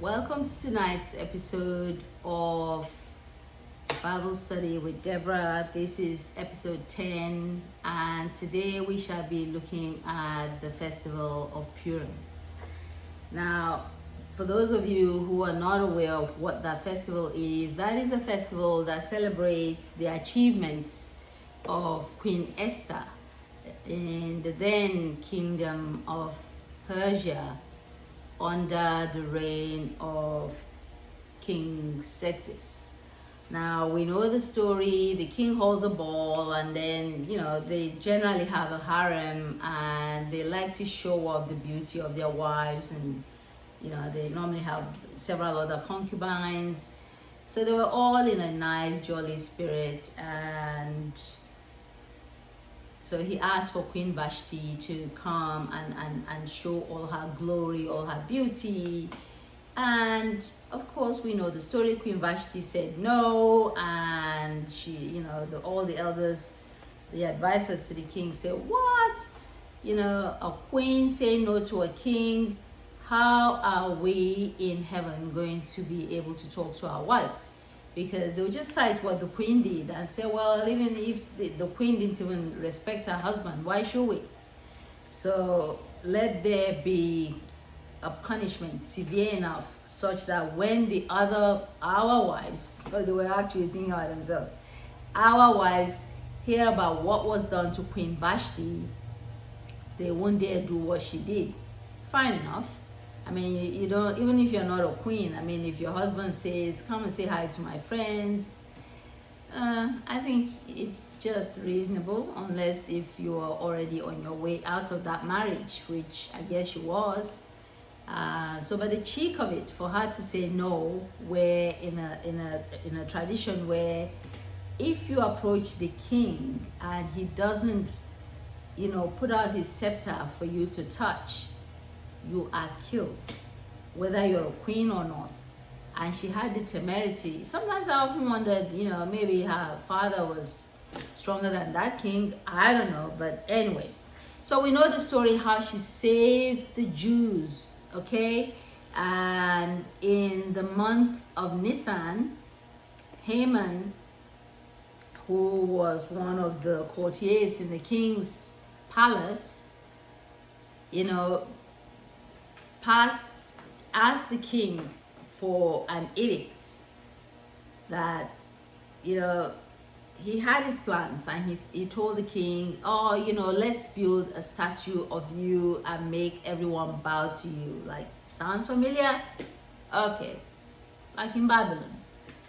Welcome to tonight's episode of Bible Study with Deborah. This is episode 10, and today we shall be looking at the festival of Purim. Now, for those of you who are not aware of what that festival is, that is a festival that celebrates the achievements of Queen Esther in the then kingdom of Persia under the reign of King Xerxes. Now we know the story. The king holds a ball, and then they generally have a harem, and they like to show off the beauty of their wives, and they normally have several other concubines. So they were all in a nice, jolly spirit, and so he asked for Queen Vashti to come and show all her glory, all her beauty. And of course, we know the story. Queen Vashti said no, and all the elders, the advisors to the king said, what? A queen saying no to a king? How are we in heaven going to be able to talk to our wives? Because they'll just cite what the queen did and say, well, even if the queen didn't even respect her husband, why should we? So let there be a punishment severe enough such that when our wives, so they were actually thinking about themselves, our wives hear about what was done to Queen Vashti, they won't dare do what she did. Fine enough. I mean, you don't, even if you're not a queen, I mean, if your husband says, come and say hi to my friends, I think it's just reasonable, unless if you are already on your way out of that marriage, which I guess she was. But the cheek of it, for her to say no, where in a tradition where if you approach the king and he doesn't, put out his scepter for you to touch, you are killed, whether you're a queen or not. And she had the temerity. Sometimes I often wondered, maybe her father was stronger than that king. I don't know, but anyway. So we know the story how she saved the Jews, okay? And in the month of Nisan, Haman, who was one of the courtiers in the king's palace, asked the king for an edict that, he had his plans, and he told the king, let's build a statue of you and make everyone bow to you. Like, sounds familiar? Okay. Like in Babylon,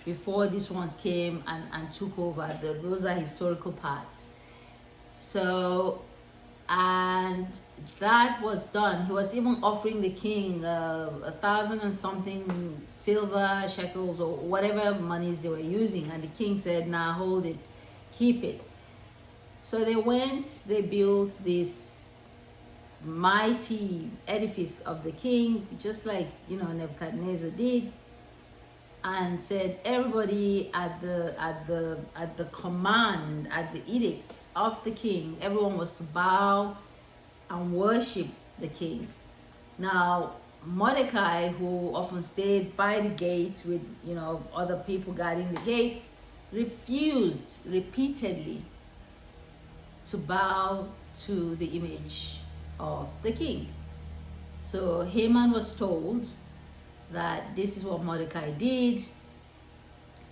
before these ones came and took over. Those are historical parts. So, and that was done. He was even offering the king 1,000 and something silver shekels or whatever monies they were using, and the king said, nah, hold it, keep it. So they built this mighty edifice of the king, just like Nebuchadnezzar did, and said everybody at the command, at the edicts of the king, everyone was to bow and worship the king. Now Mordecai, who often stayed by the gate with other people guarding the gate, refused repeatedly to bow to the image of the king. So Haman was told that this is what Mordecai did,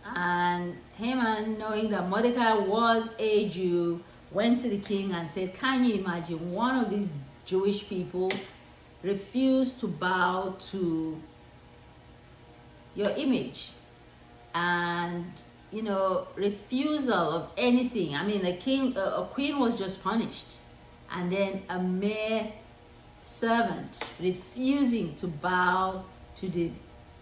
and Haman, knowing that Mordecai was a Jew, went to the king and said, can you imagine, one of these Jewish people refused to bow to your image? And refusal of anything. I mean, a queen was just punished, and then a mere servant refusing to bow to the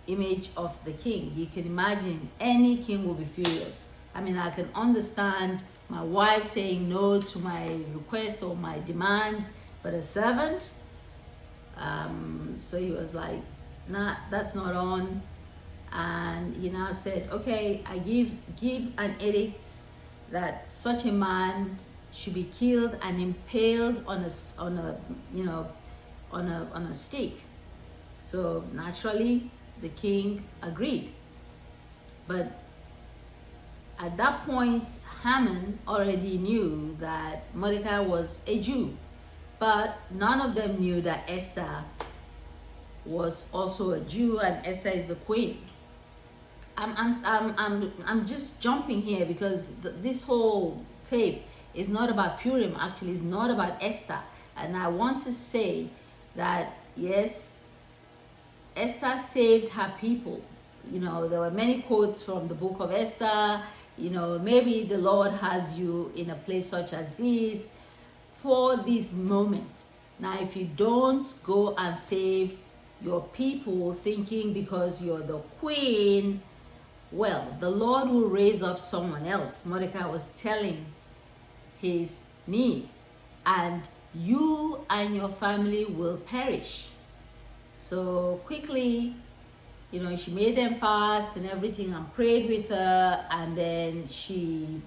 image of the king. You can imagine any king will be furious. I mean, I can understand my wife saying no to my request or my demands, but a servant? So he was like, nah, that's not on. And he now said, okay, I give an edict that such a man should be killed and impaled on a stake. So naturally, the king agreed. But at that point, Haman already knew that Mordecai was a Jew, but none of them knew that Esther was also a Jew, and Esther is the queen. I'm just jumping here because this whole tape is not about Purim. Actually, it's not about Esther, and I want to say that yes, Esther saved her people. You know, there were many quotes from the book of Esther. You know, maybe the Lord has you in a place such as this for this moment. Now, if you don't go and save your people thinking because you're the queen, well, the Lord will raise up someone else. Mordecai was telling his niece, and you and your family will perish. So quickly, you know, she made them fast and everything and prayed with her, and then she,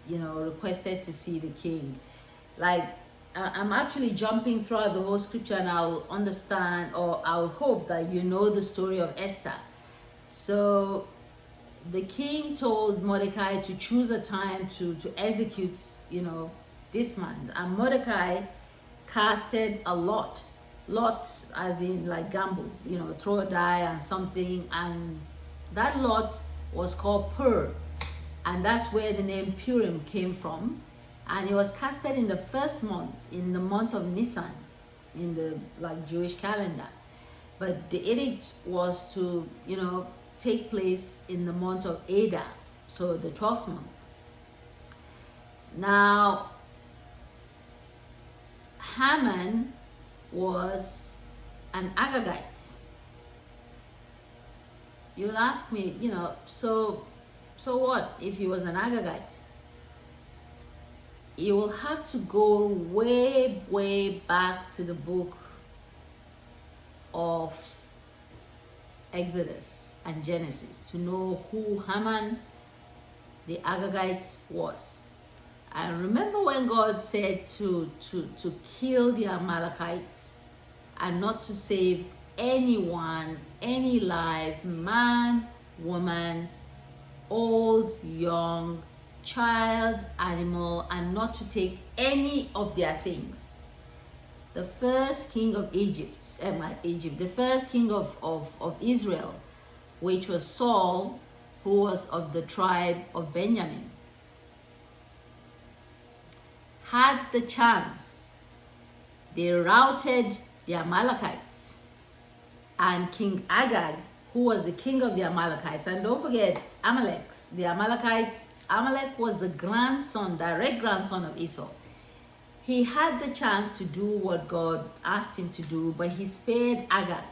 you know, requested to see the king. Like, I'm actually jumping throughout the whole scripture, and I'll understand, or I'll hope that you know the story of Esther. So the king told Mordecai to choose a time to execute, you know, this man. And Mordecai casted a lot as in like gamble, you know, throw a die and something, and that lot was called Purim, and that's where the name Purim came from. And it was casted in the first month, in the month of Nisan, in the like Jewish calendar. But the edict was to, you know, take place in the month of Adar, so the 12th month. Now, Haman was an Agagite. You'll ask me, you know, so what if he was an Agagite? You will have to go way back to the book of Exodus and Genesis to know who Haman the Agagite was. I remember when God said to kill the Amalekites and not to save anyone, any life, man, woman, old, young, child, animal, and not to take any of their things. The first king of the first king of Israel, which was Saul, who was of the tribe of Benjamin, had the chance. They routed the Amalekites, and King Agag, who was the king of the Amalekites, and don't forget the Amalekites, Amalek was the direct grandson of Esau. He had the chance to do what God asked him to do, but he spared Agag,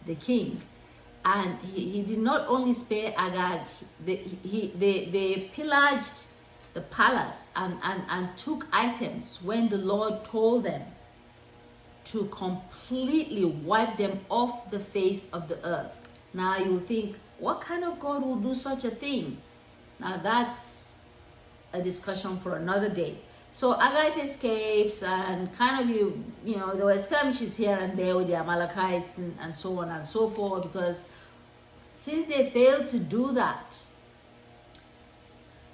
the king. And he did not only spare Agag, they pillaged the palace and took items when the Lord told them to completely wipe them off the face of the earth. Now you think, what kind of God will do such a thing? Now that's a discussion for another day. So Agag escapes, and kind of you know, there were skirmishes here and there with the Amalekites and so on and so forth, because since they failed to do that,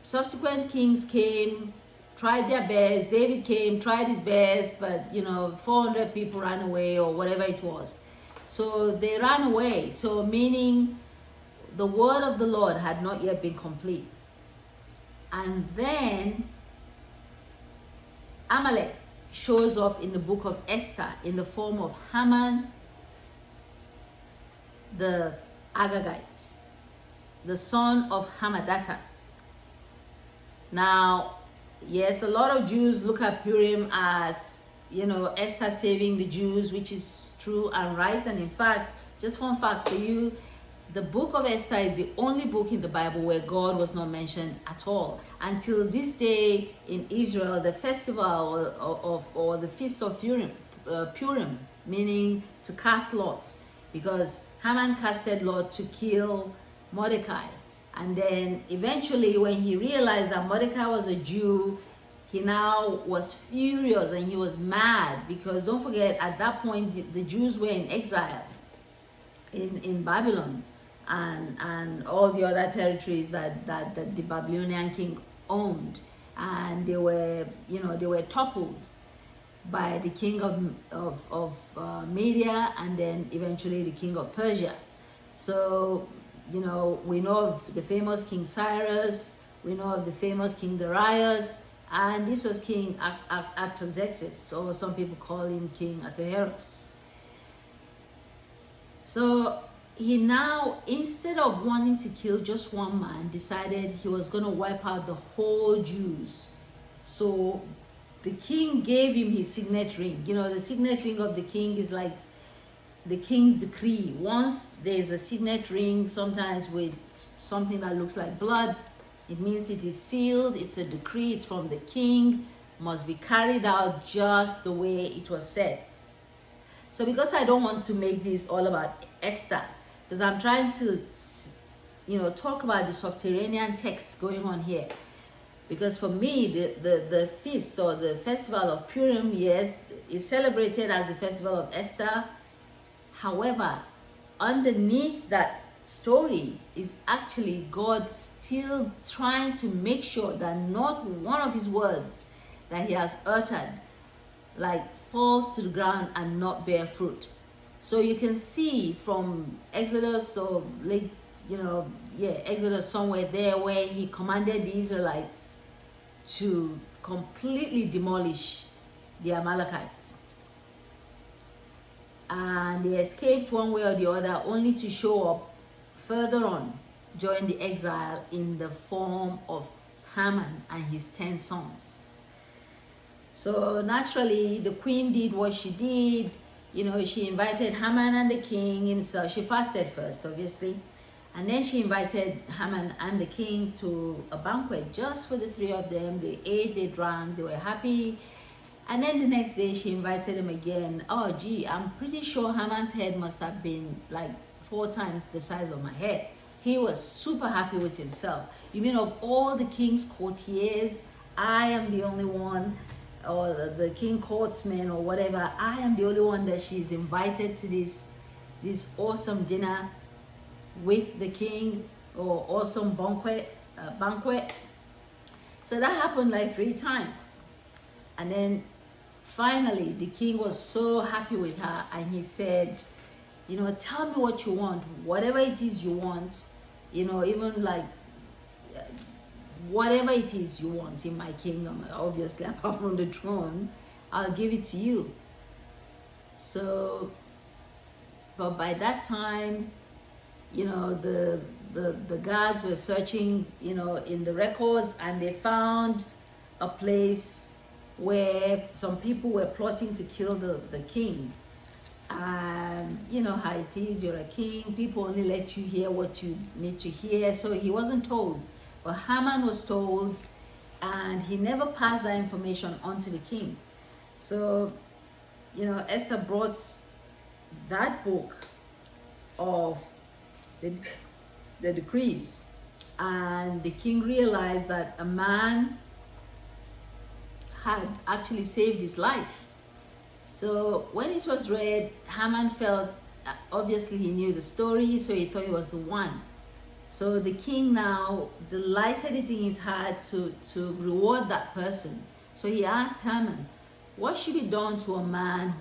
subsequent kings came, tried their best. David came, tried his best, but you know, 400 people ran away or whatever it was. So they ran away. So meaning the word of the Lord had not yet been complete. And then Amalek shows up in the book of Esther in the form of Haman the Agagite, the son of Hammedatha. Now, yes, a lot of Jews look at Purim as, you know, Esther saving the Jews, which is true and right. And in fact, just fun fact for you, the book of Esther is the only book in the Bible where God was not mentioned at all. Until this day in Israel, the festival or the feast of Purim, meaning to cast lots, because Haman casted lot to kill Mordecai. And then eventually when he realized that Mordecai was a Jew, he now was furious and he was mad, because don't forget, at that point the Jews were in exile. in Babylon, and all the other territories that the Babylonian king owned, and they were, they were toppled by the king of Media, and then eventually the king of Persia. So, we know of the famous King Cyrus, we know of the famous King Darius, and this was King Artaxerxes, or some people call him King Ahasuerus. So he now, instead of wanting to kill just one man, decided he was going to wipe out the whole Jews. So the king gave him his signet ring. The signet ring of the king is like the king's decree. Once there's a signet ring, sometimes with something that looks like blood, it means it is sealed, it's a decree, it's from the king, must be carried out just the way it was said. So because I don't want to make this all about Esther, because I'm trying to, talk about the subterranean text going on here. Because for me, the feast or the festival of Purim, yes, is celebrated as the festival of Esther. However, underneath that story is actually God still trying to make sure that not one of his words that he has uttered falls to the ground and not bear fruit. So you can see from Exodus, or Exodus somewhere there, where he commanded the Israelites to completely demolish the Amalekites, and they escaped one way or the other, only to show up further on during the exile in the form of Haman and his 10 sons. So naturally, the queen did what she did. She invited Haman and the king himself. She fasted first, obviously, and then she invited Haman and the king to a banquet just for the three of them. They ate, they drank, they were happy. And then the next day she invited him again. Oh gee, I'm pretty sure Haman's head must have been like 4 times the size of my head. He was super happy with himself. You mean, of all the king's courtiers, I am the only one, or the king courtsmen or whatever, I am the only one that she's invited to this awesome dinner with the king, or awesome banquet. So that happened like 3 times. And then finally the king was so happy with her, and he said, tell me what you want, whatever it is you want, even like whatever it is you want in my kingdom, obviously apart from the throne, I'll give it to you. So, but by that time, the guards were searching, in the records, and they found a place where some people were plotting to kill the king. And you know how it is, you're a king, people only let you hear what you need to hear. So he wasn't told, but Haman was told, and he never passed that information on to the king. So, Esther brought that book of the decrees, and the king realized that a man had actually saved his life. So when it was read, Haman felt, obviously he knew the story, so he thought he was the one. So the king now delighted it in his heart to reward that person. So he asked Haman, what should be done to a man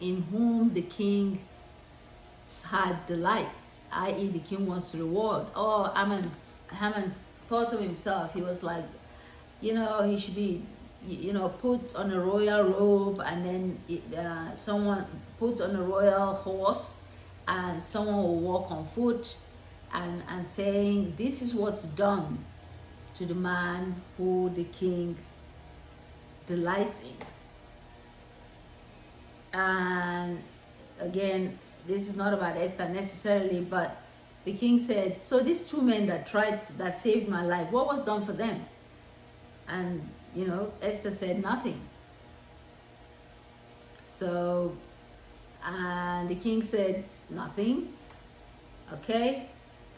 in whom the king had delights, i.e. the king wants to reward? Oh, Haman thought of himself. He was like, he should be, put on a royal robe, and then someone put on a royal horse, and someone will walk on foot, and saying, this is what's done to the man who the king delights in. And again, this is not about Esther necessarily, but the king said, so these 2 men that saved my life, what was done for them? And Esther said nothing. So, and the king said nothing. Okay.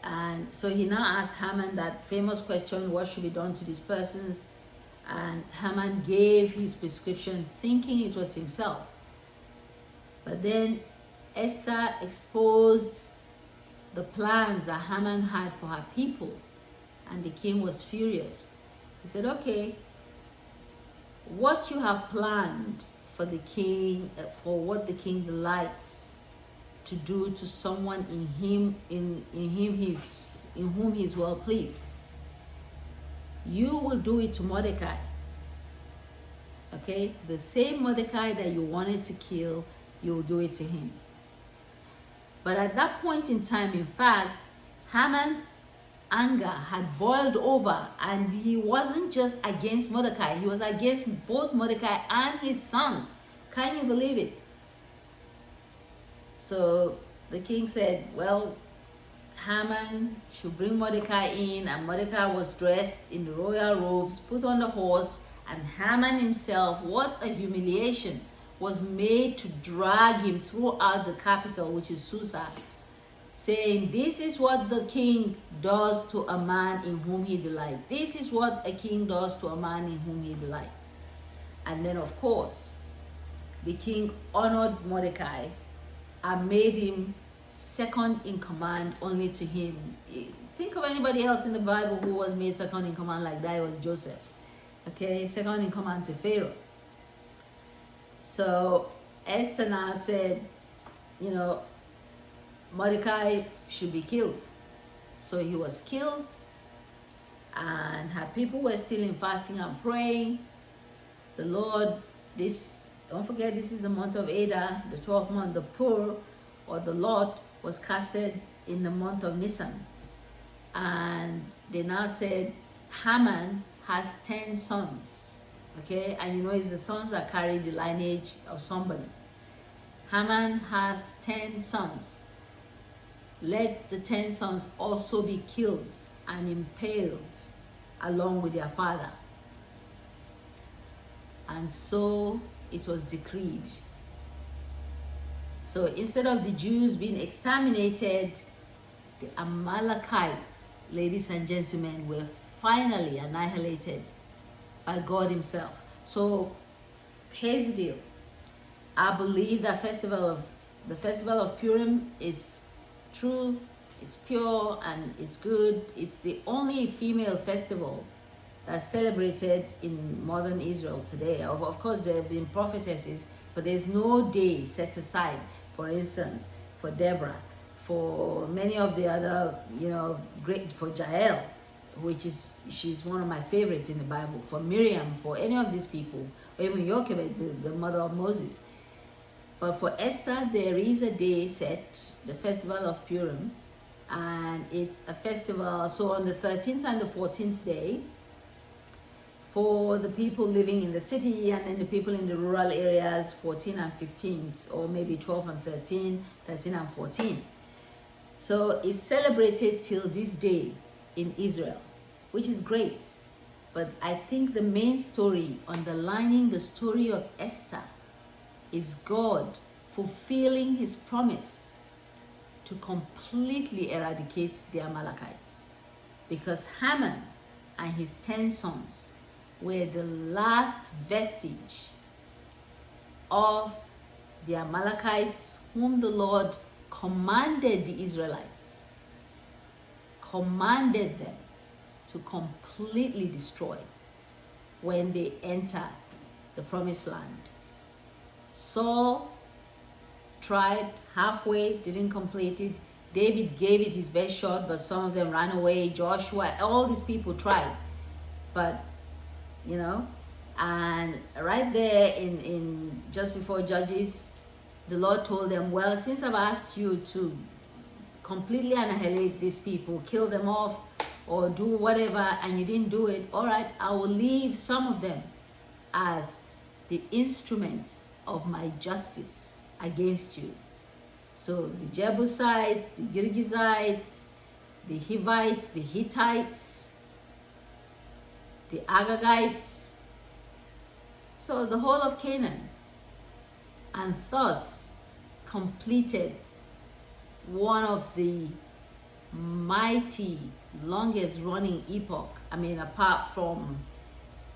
And so he now asked Haman that famous question, what should be done to these persons? And Haman gave his prescription, thinking it was himself. But then Esther exposed the plans that Haman had for her people, and the king was furious. He said, okay, what you have planned for the king, for what the king delights to do to someone in whom he is well pleased, you will do it to Mordecai. Okay, the same Mordecai that you wanted to kill, you will do it to him. But at that point in time, in fact, Haman's anger had boiled over, and he wasn't just against Mordecai, he was against both Mordecai and his sons. Can you believe it? So the king said, well, Haman should bring Mordecai in, and Mordecai was dressed in the royal robes, put on the horse, and Haman himself, what a humiliation, was made to drag him throughout the capital, which is Susa, saying, this is what the king does to a man in whom he delights. This is what a king does to a man in whom he delights. And then, of course, the king honored Mordecai and made him second in command only to him. Think of anybody else in the Bible who was made second in command like that. It was Joseph. Okay, second in command to Pharaoh. So Esther now said, you know, Mordecai should be killed. So he was killed, and her people were still in fasting and praying. The Lord, don't forget, this is the month of Adar, the 12th month. The Pur, or the Lot, was casted in the month of Nisan. And they now said, Haman has 10 sons. Okay, and you know, it's the sons that carry the lineage of somebody. Haman has 10 sons. Let the 10 sons also be killed and impaled along with their father. And so it was decreed. So instead of the Jews being exterminated, the Amalekites, ladies and gentlemen, were finally annihilated by God himself. So here's the deal. I believe that the festival of Purim is true, it's pure, and it's good. It's the only female festival that's celebrated in modern Israel today. Of course, there have been prophetesses, but there's no day set aside, for instance, for Deborah, for many of the other, you know, great, for Jael, she's one of my favorites in the Bible, for Miriam, for any of these people, or even Jochebed, the mother of Moses. But for Esther, there is a day set, the festival of Purim, and it's a festival. So on the 13th and the 14th day, for the people living in the city, and then the people in the rural areas, 14 and 15, or maybe 12 and 13, 13 and 14. So it's celebrated till this day in Israel, which is great. But I think the main story underlining the story of Esther is God fulfilling his promise to completely eradicate the Amalekites, because Haman and his 10 sons were the last vestige of the Amalekites whom the Lord commanded the Israelites, commanded them to completely destroy when they enter the promised land. Saul tried halfway, didn't complete it. David gave it his best shot, but some of them ran away. Joshua, all these people tried, but you know, and right there in just before Judges, the Lord told them, well, since I've asked you to completely annihilate these people, kill them off, or do whatever, and you didn't do it, all right, I will leave some of them as the instruments of my justice against you. So the Jebusites, the Girgazites, the Hivites, the Hittites, the Agagites, so the whole of Canaan, and thus completed one of the mighty, longest running epoch. I mean, apart from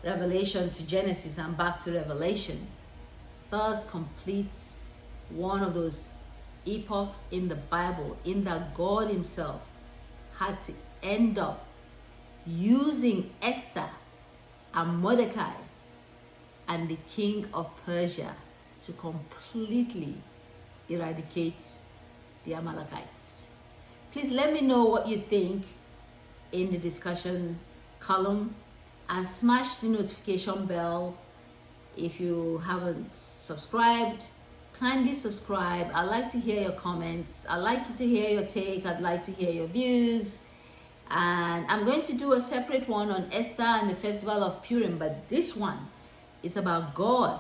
Revelation to Genesis and back to Revelation, thus completes one of those epochs in the Bible in that God himself had to end up using Esther and Mordecai and the king of Persia to completely eradicate the Amalekites. Please let me know what you think in the discussion column, and smash the notification bell. If you haven't subscribed, kindly subscribe. I'd like to hear your comments. I'd like you to hear your take. I'd like to hear your views. And I'm going to do a separate one on Esther and the festival of Purim, but this one is about God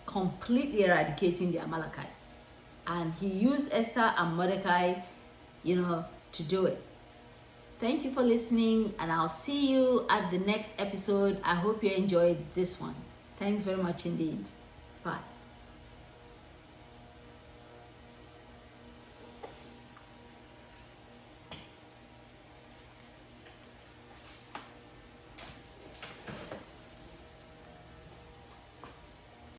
completely eradicating the Amalekites. And he used Esther and Mordecai, to do it. Thank you for listening, and I'll see you at the next episode. I hope you enjoyed this one. Thanks very much indeed. Bye.